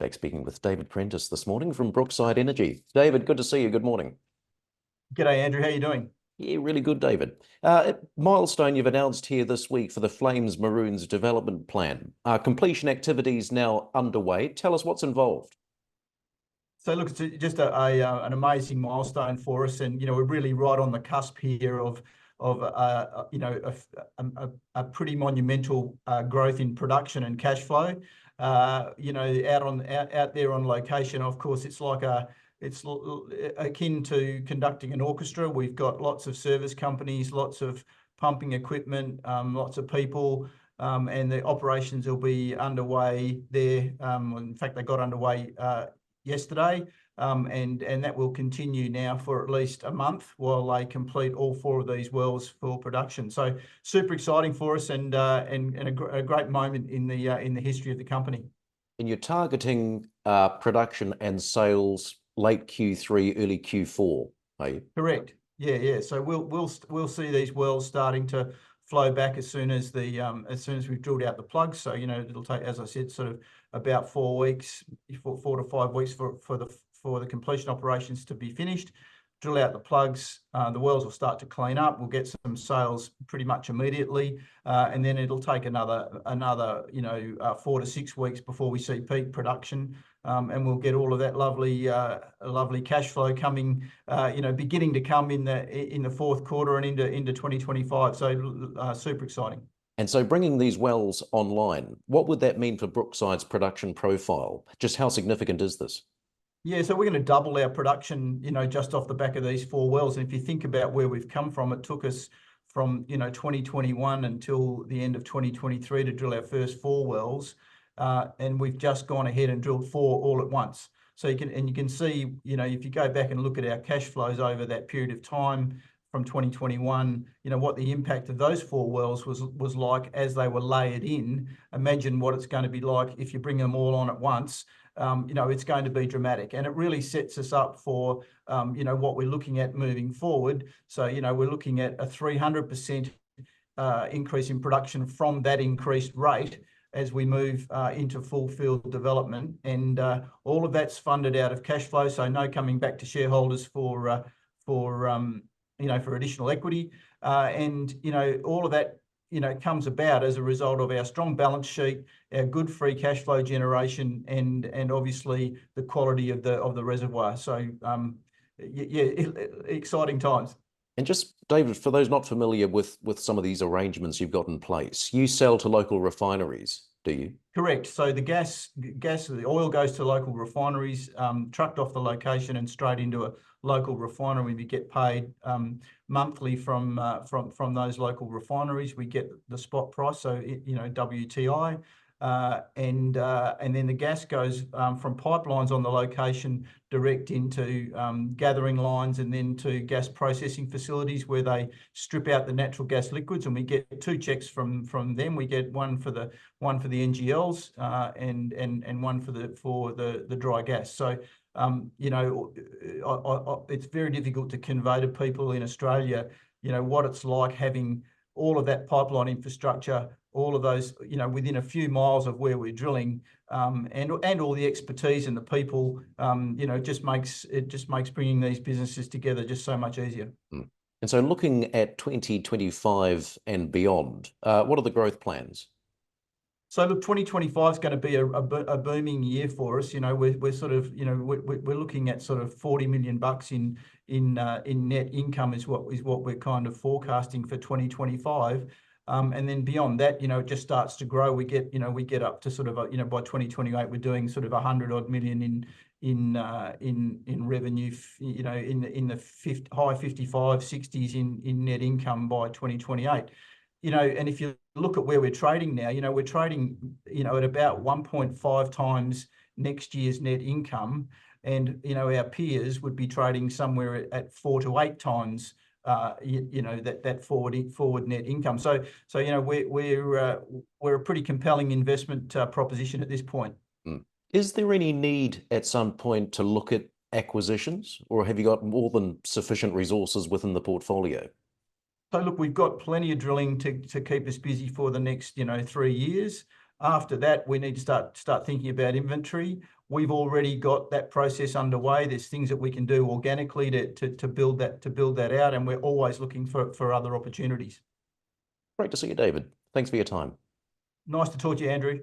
Back speaking with David Prentice this morning from Brookside Energy. David, good to see you. Good morning. G'day, Andrew. How are you doing? Yeah, really good, David. Milestone you've announced here this week for the Flames-Maroons Development Plan. Completion activities now underway. Tell us what's involved. So look, it's just an amazing milestone for us, and we're really right on the cusp here of a pretty monumental growth in production and cash flow. Out there on location, of course, it's akin to conducting an orchestra. We've got lots of service companies, lots of pumping equipment, lots of people, and the operations will be underway there. In fact, they got underway yesterday, and that will continue now for at least a month while they complete all 4 of these wells for production. So super exciting for us, and a great moment in the history of the company. And you're targeting production and sales late Q3, early Q4, are you? Correct. Yeah. So we'll see these wells starting to flow back as soon as we've drilled out the plugs. So it'll take, as I said, sort of about 4 weeks, 4 to 5 weeks for the completion operations to be finished. Drill out the plugs, the wells will start to clean up. We'll get some sales pretty much immediately, and then it'll take another 4 to 6 weeks before we see peak production, and we'll get all of that lovely cash flow coming, beginning to come in the fourth quarter and into 2025. So super exciting. And so bringing these wells online, what would that mean for Brookside's production profile? Just how significant is this? Yeah, so we're going to double our production, just off the back of these 4 wells. And if you think about where we've come from, it took us from, 2021 until the end of 2023 to drill our first 4 wells. And we've just gone ahead and drilled 4 all at once. So you can see, if you go back and look at our cash flows over that period of time from 2021, what the impact of those 4 wells was like as they were layered in. Imagine what it's going to be like if you bring them all on at once. It's going to be dramatic, and it really sets us up for, what we're looking at moving forward. So, we're looking at a 300% increase in production from that increased rate as we move into full field development, and all of that's funded out of cash flow. So no coming back to shareholders for additional equity, and all of that comes about as a result of our strong balance sheet, our good free cash flow generation, and obviously the quality of the reservoir. So exciting times. And just, David, for those not familiar with some of these arrangements you've got in place, you sell to local refineries, do you? Correct. So the oil goes to local refineries, trucked off the location and straight into a local refinery. We get paid monthly from those local refineries. We get the spot price, so WTI, and then the gas goes from pipelines on the location direct into gathering lines, and then to gas processing facilities where they strip out the natural gas liquids, and we get 2 checks from them. We get one for the NGLs and one for the dry gas. So it's very difficult to convey to people in Australia, what it's like having all of that pipeline infrastructure, all of those, within a few miles of where we're drilling, and all the expertise and the people, it just makes bringing these businesses together just so much easier. And so looking at 2025 and beyond, what are the growth plans? So look, 2025 is going to be a booming year for us. We're sort of, we're looking at sort of $40 million in net income is what we're kind of forecasting for 2025. And then beyond that, it just starts to grow. We get up to sort of, by 2028, we're doing sort of $100-odd million in revenue, in the high 55, 60s in net income by 2028. And if you look at where we're trading now, we're trading, at about 1.5 times next year's net income, and our peers would be trading somewhere at 4 to 8 times that forward net income. So we're a pretty compelling investment proposition at this point. Is there any need at some point to look at acquisitions, or have you got more than sufficient resources within the portfolio? So look, we've got plenty of drilling to keep us busy for the next 3 years. After that, we need to start thinking about inventory. we've already got that process underway. There's things that we can do organically to build that out, and we're always looking for other opportunities. Great to see you, David. Thanks for your time. Nice to talk to you, Andrew.